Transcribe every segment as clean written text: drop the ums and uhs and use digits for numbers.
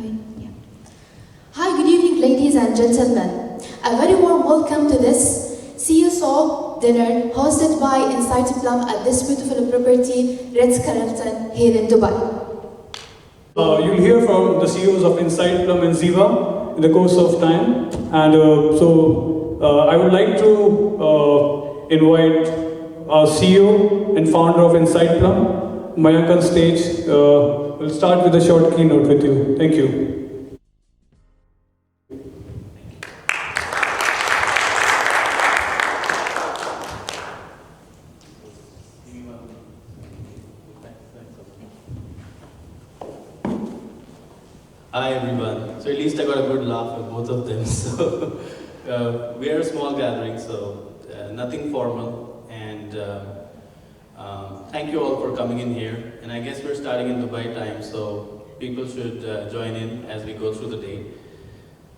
Yeah. Hi, good evening, ladies and gentlemen. A very warm welcome to this CXO Dinner hosted by Insight Plum at this beautiful property, Ritz Carlton, here in Dubai. You'll hear from the CEOs of Insight Plum and Xeeva in the course of time. And I would like to invite our CEO and founder of Insight Plum, Mayank, on stage. We'll start with a short keynote with you. Thank you. Hi everyone. So at least I got a good laugh with both of them. So we are a small gathering, so nothing formal. And thank you all for coming in here. And I guess we're starting in Dubai time, so people should join in as we go through the day.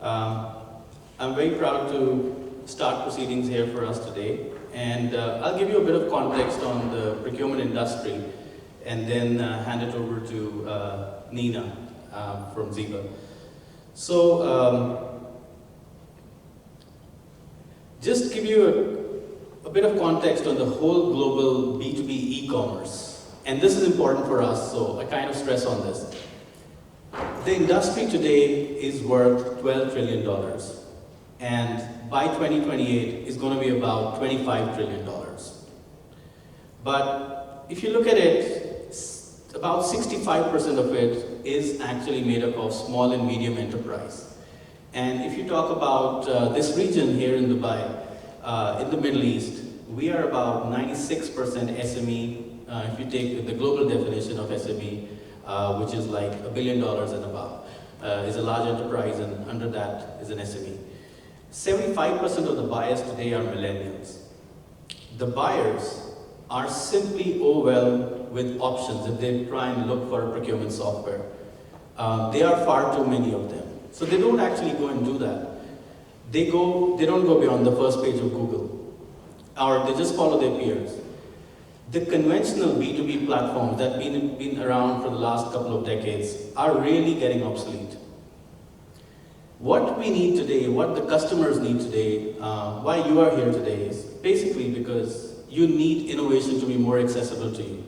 I'm very proud to start proceedings here for us today. And I'll give you a bit of context on the procurement industry and then hand it over to Nina. From Xeeva. So, just give you a bit of context on the whole global B2B e-commerce. And this is important for us, so I kind of stress on this. The industry today is worth $12 trillion. And by 2028, it's going to be about $25 trillion. But if you look at it, about 65% of it is actually made up of small and medium enterprise. And if you talk about this region here in Dubai, in the Middle East, we are about 96% SME, if you take the global definition of SME, which is like $1 billion and above, is a large enterprise, and under that is an SME. 75% of the buyers today are millennials. The buyers are simply overwhelmed with options if they try and look for procurement software. There are far too many of them. So they don't actually go and do that. They don't go beyond the first page of Google, or they just follow their peers. The conventional B2B platforms that have been around for the last couple of decades are really getting obsolete. What we need today, what the customers need today, why you are here today is basically because you need innovation to be more accessible to you.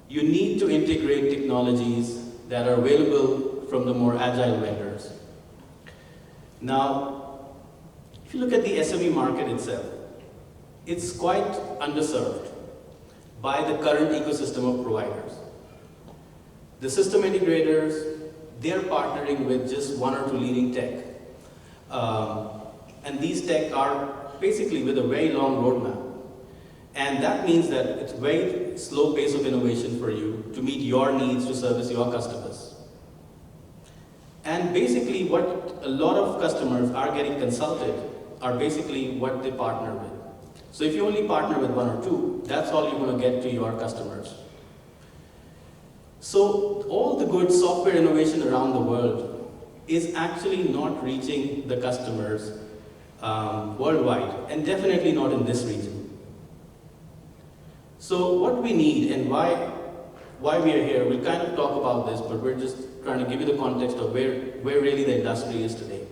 You need to integrate technologies that are available from the more agile vendors. Now, if you look at the SME market itself, it's quite underserved by the current ecosystem of providers. The system integrators, they're partnering with just one or two leading tech. And these tech are basically with a very long roadmap. And that means that it's very slow pace of innovation for you to meet your needs to service your customers. And basically what a lot of customers are getting consulted are basically what they partner with. So if you only partner with one or two, that's all you're going to get to your customers. So all the good software innovation around the world is actually not reaching the customers worldwide, and definitely not in this region. So what we need and why we are here, we'll kind of talk about this, but we're just trying to give you the context of where really the industry is today.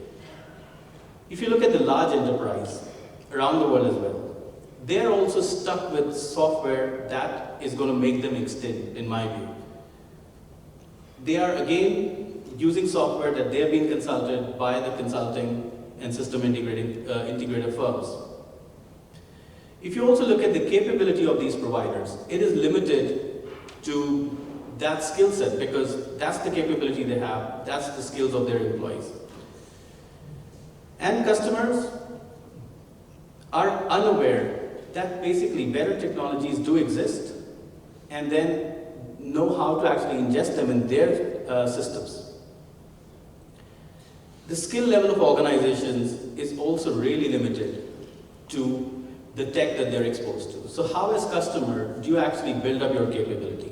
If you look at the large enterprise around the world as well, they're also stuck with software that is going to make them extinct, in my view. They are again using software that they're being consulted by the consulting and system integrator firms. If you also look at the capability of these providers, it is limited to that skill set because that's the capability they have, that's the skills of their employees. And customers are unaware that basically better technologies do exist and then know how to actually ingest them in their systems. The skill level of organizations is also really limited to the tech that they're exposed to. So how as customer do you actually build up your capability?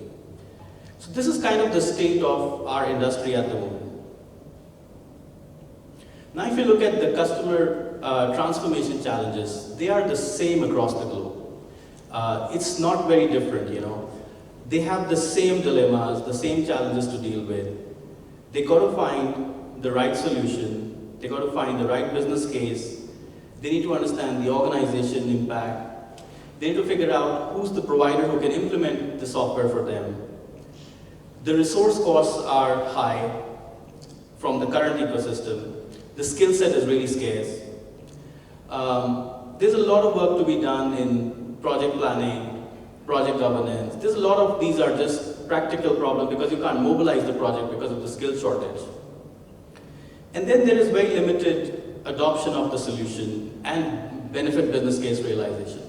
So this is kind of the state of our industry at the moment. Now if you look at the customer transformation challenges, they are the same across the globe. It's not very different, you know. They have the same dilemmas, the same challenges to deal with. They got to find the right solution, they got to find the right business case, they need to understand the organization impact, they need to figure out who's the provider who can implement the software for them. The resource costs are high from the current ecosystem. The skill set is really scarce. There's a lot of work to be done in project planning, project governance. There's a lot of these are just practical problems because you can't mobilize the project because of the skill shortage. And then there is very limited adoption of the solution and benefit business case realization.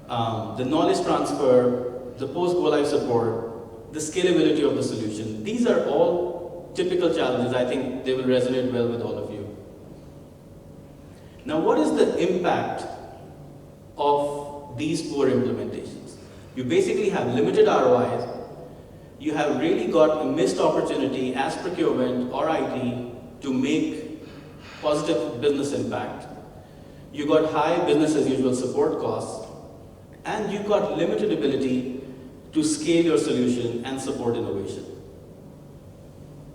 The knowledge transfer, the post-go-live support, the scalability of the solution. These are all typical challenges. I think they will resonate well with all of you. Now, what is the impact of these poor implementations? You basically have limited ROIs. You have really got a missed opportunity as procurement or IT to make positive business impact. You got high business as usual support costs, and you got limited ability to scale your solution and support innovation.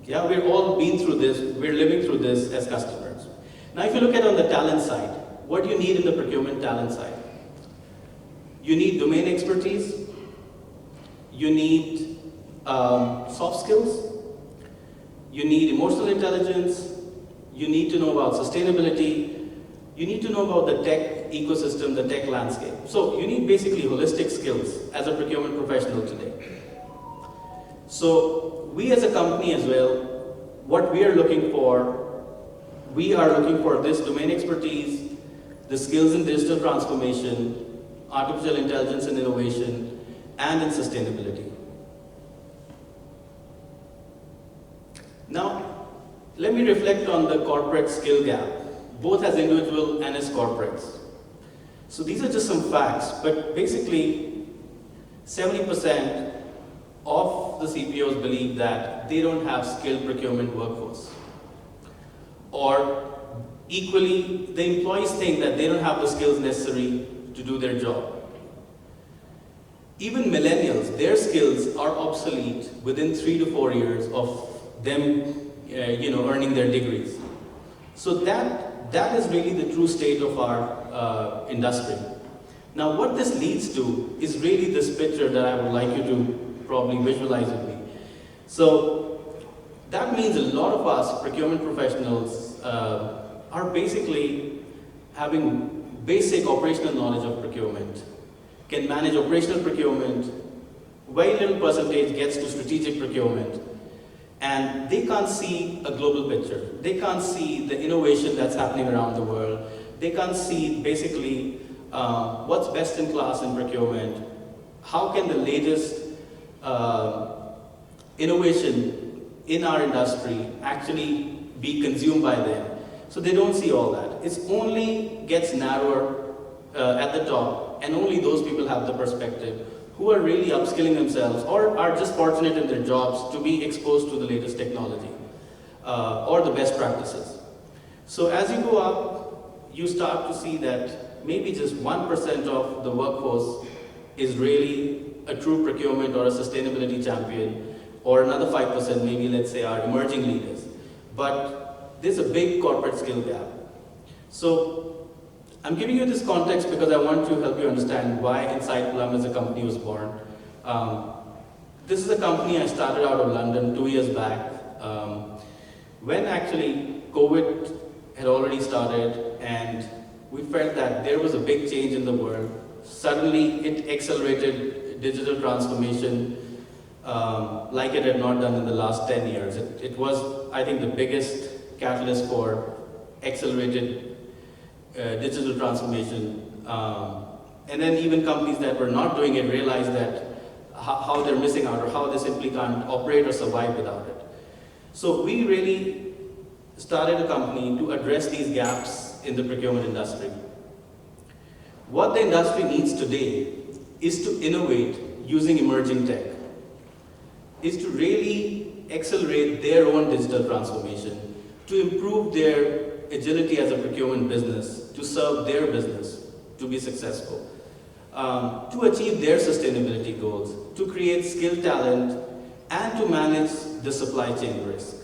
Yeah, we've all been through this, we're living through this as customers. Now if you look at on the talent side, what do you need in the procurement talent side? You need domain expertise, you need soft skills, you need emotional intelligence, you need to know about sustainability, you need to know about the tech ecosystem, the tech landscape. So you need basically holistic skills as a procurement professional today. So we as a company as well, what we are looking for, we are looking for this domain expertise, the skills in digital transformation, artificial intelligence and innovation, and in sustainability. Now, let me reflect on the corporate skill gap, both as individual and as corporates. So these are just some facts, but basically 70% of the CPOs believe that they don't have skilled procurement workforce. Or equally, the employees think that they don't have the skills necessary to do their job. Even millennials, their skills are obsolete within 3 to 4 years of them earning their degrees. So that is really the true state of our industry. Now what this leads to is really this picture that I would like you to probably visualize with me. So that means a lot of us procurement professionals are basically having basic operational knowledge of procurement, can manage operational procurement, very little percentage gets to strategic procurement, and they can't see a global picture. They can't see the innovation that's happening around the world. They can't see basically what's best in class in procurement. How can the latest innovation in our industry actually be consumed by them? So they don't see all that. It only gets narrower at the top, and only those people have the perspective who are really upskilling themselves or are just fortunate in their jobs to be exposed to the latest technology or the best practices. So as you go up, you start to see that maybe just 1% of the workforce is really a true procurement or a sustainability champion, or another 5% maybe, let's say, are emerging leaders. But there's a big corporate skill gap. So I'm giving you this context because I want to help you understand why Insight Plum as a company was born. This is a company I started out of London 2 years back, when actually COVID had already started and we felt that there was a big change in the world. Suddenly it accelerated digital transformation like it had not done in the last 10 years. It was, I think, the biggest catalyst for accelerated digital transformation. And then even companies that were not doing it realized that how they're missing out or how they simply can't operate or survive without it. So we really started a company to address these gaps in the procurement industry. What the industry needs today is to innovate using emerging tech, is to really accelerate their own digital transformation, to improve their agility as a procurement business, to serve their business, to be successful, to achieve their sustainability goals, to create skilled talent, and to manage the supply chain risk.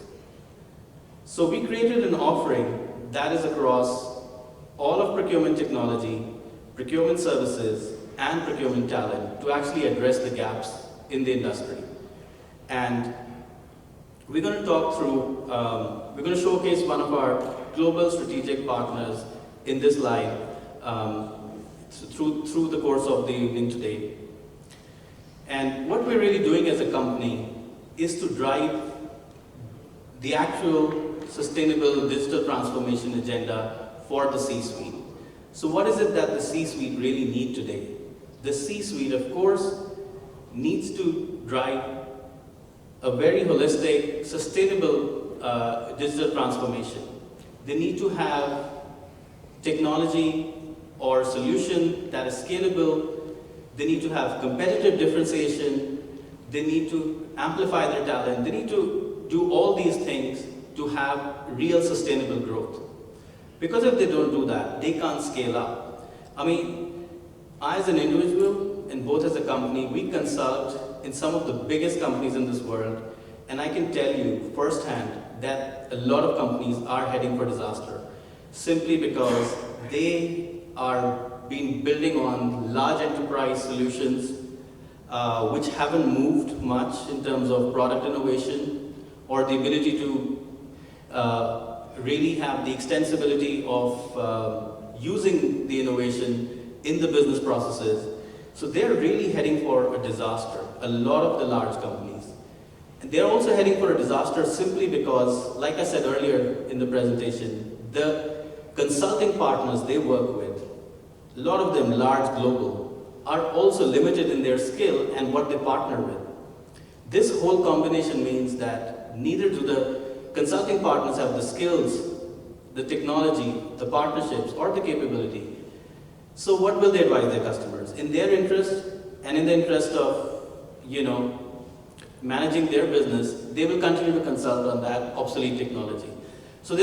So we created an offering that is across all of procurement technology, procurement services, and procurement talent to actually address the gaps in the industry. And we're going to talk through, we're going to showcase one of our global strategic partners in this line through the course of the evening today. And what we're really doing as a company is to drive the actual sustainable digital transformation agenda for the C-suite. So what is it that the C-suite really need today? The C-suite, of course, needs to drive a very holistic, sustainable digital transformation. They need to have technology or solution that is scalable. They need to have competitive differentiation. They need to amplify their talent. They need to do all these things to have real sustainable growth. Because if they don't do that, they can't scale up. I mean, I as an individual and both as a company, we consult in some of the biggest companies in this world, and I can tell you firsthand that a lot of companies are heading for disaster simply because they are been building on large enterprise solutions which haven't moved much in terms of product innovation or the ability to really have the extensibility of using the innovation in the business processes. So they're really heading for a disaster, a lot of the large companies. And they're also heading for a disaster simply because, like I said earlier in the presentation, the consulting partners they work with, a lot of them large global, are also limited in their skill and what they partner with. This whole combination means that neither do the consulting partners have the skills, the technology, the partnerships, or the capability. So what will they advise their customers? In their interest and in the interest of, managing their business, they will continue to consult on that obsolete technology. So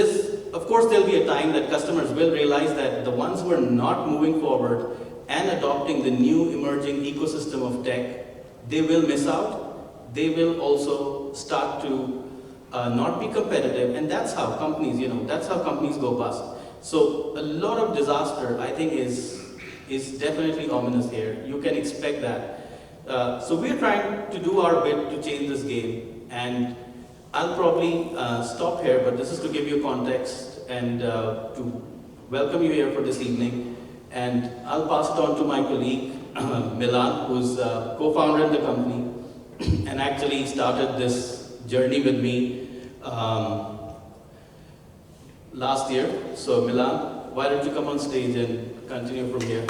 of course, there'll be a time that customers will realize that the ones who are not moving forward and adopting the new emerging ecosystem of tech, they will miss out. They will also start to not be competitive, and that's how companies, that's how companies go bust. So a lot of disaster, I think, is definitely ominous here. You can expect that. So we're trying to do our bit to change this game, and I'll probably stop here, but this is to give you context and to welcome you here for this evening. And I'll pass it on to my colleague, Milan, who's co-founder in the company and actually started this journey with me last year. So Milan, why don't you come on stage and continue from here?